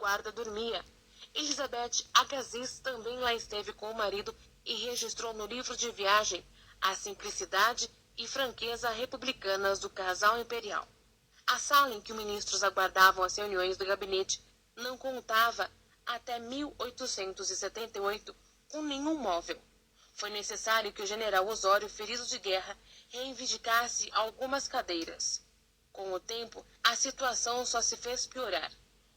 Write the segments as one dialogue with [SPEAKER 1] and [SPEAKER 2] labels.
[SPEAKER 1] guarda dormia. Elizabeth Agassiz também lá esteve com o marido e registrou no livro de viagem a simplicidade e franqueza republicanas do casal imperial. A sala em que os ministros aguardavam as reuniões do gabinete não contava, até 1878, com nenhum móvel. Foi necessário que o general Osório, ferido de guerra, reivindicasse algumas cadeiras. Com o tempo, a situação só se fez piorar.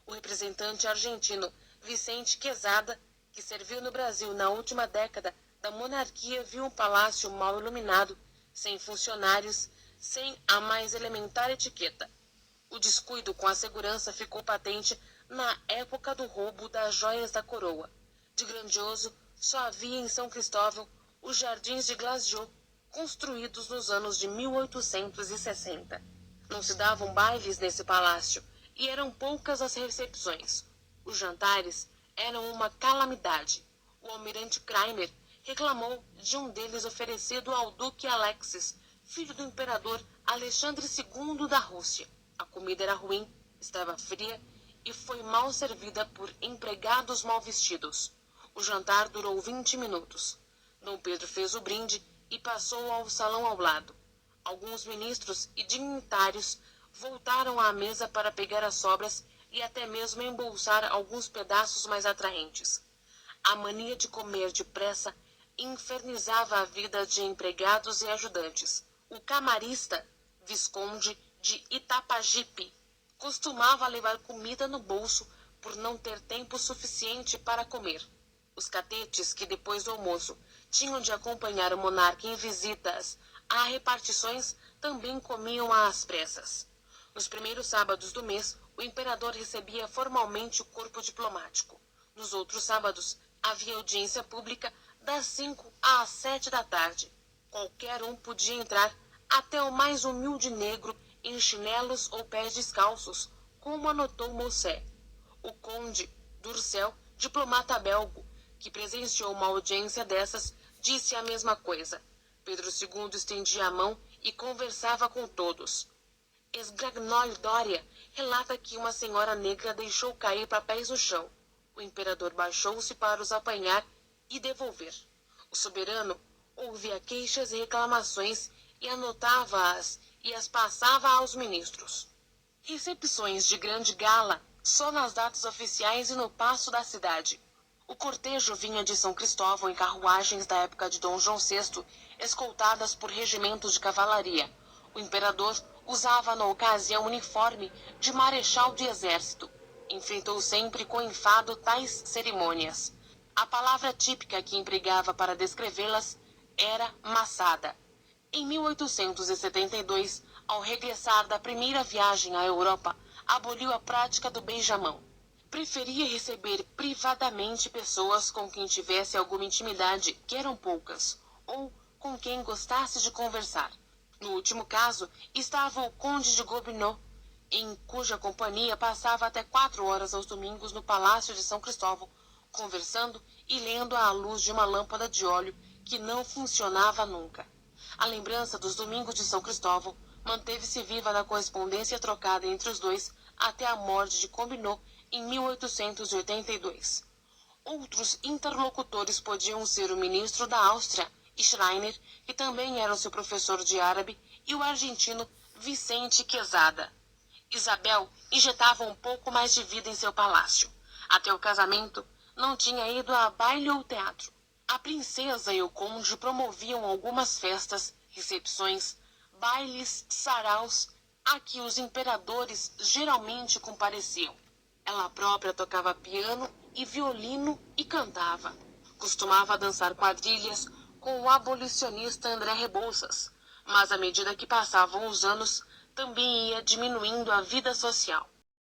[SPEAKER 1] O representante argentino Vicente Quezada, que serviu no Brasil na última década da monarquia, viu um palácio mal iluminado, sem funcionários, sem a mais elementar etiqueta. O descuido com a segurança ficou patente na época do roubo das joias da coroa. De grandioso, só havia em São Cristóvão os jardins de Glacieux, construídos nos anos de 1860. Não se davam bailes nesse palácio, e eram poucas as recepções. Os jantares eram uma calamidade. O almirante Kramer reclamou de um deles oferecido ao duque Alexis, filho do imperador Alexandre II da Rússia. A comida era ruim, estava fria e foi mal servida por empregados mal vestidos. O jantar durou 20 minutos. Dom Pedro fez o brinde e passou ao salão ao lado. Alguns ministros e dignitários voltaram à mesa para pegar as sobras e até mesmo embolsar alguns pedaços mais atraentes. A mania de comer depressa infernizava a vida de empregados e ajudantes. O camarista, Visconde de Itapajipe, costumava levar comida no bolso por não ter tempo suficiente para comer. Os catetes, que depois do almoço tinham de acompanhar o monarca em visitas a repartições, também comiam às pressas. Nos primeiros sábados do mês, o imperador recebia formalmente o corpo diplomático. Nos outros sábados, havia audiência pública das 5 às 7 da tarde. Qualquer um podia entrar, até o mais humilde negro em chinelos ou pés descalços, como anotou Mousset. O conde d'Ursel, diplomata belgo, que presenciou uma audiência dessas, disse a mesma coisa. Pedro II estendia a mão e conversava com todos. Esgragnol Dória relata que uma senhora negra deixou cair papéis no chão. O imperador baixou-se para os apanhar e devolver. O soberano ouvia queixas e reclamações e anotava-as e as passava aos ministros. Recepções de grande gala só nas datas oficiais e no paço da cidade. O cortejo vinha de São Cristóvão em carruagens da época de Dom João VI, escoltadas por regimentos de cavalaria. O imperador usava na ocasião uniforme de marechal de exército. Enfrentou sempre com enfado tais cerimônias. A palavra típica que empregava para descrevê-las era maçada. Em 1872, ao regressar da primeira viagem à Europa, aboliu a prática do beijamão. Preferia receber privadamente pessoas com quem tivesse alguma intimidade, que eram poucas, ou com quem gostasse de conversar. No último caso, estava o conde de Gobineau, em cuja companhia passava até 4 horas aos domingos no Palácio de São Cristóvão, conversando e lendo à luz de uma lâmpada de óleo que não funcionava nunca. A lembrança dos domingos de São Cristóvão manteve-se viva na correspondência trocada entre os dois até a morte de Gobineau em 1882. Outros interlocutores podiam ser o ministro da Áustria, Schreiner, que também era seu professor de árabe, e o argentino Vicente Quezada. Isabel injetava um pouco mais de vida em seu palácio. Até o casamento, não tinha ido a baile ou teatro. A princesa e o conde promoviam algumas festas, recepções, bailes, saraus, a que os imperadores geralmente compareciam. Ela própria tocava piano e violino e cantava. Costumava dançar quadrilhas com o abolicionista André Rebouças, mas à medida que passavam os anos, também ia diminuindo a vida social.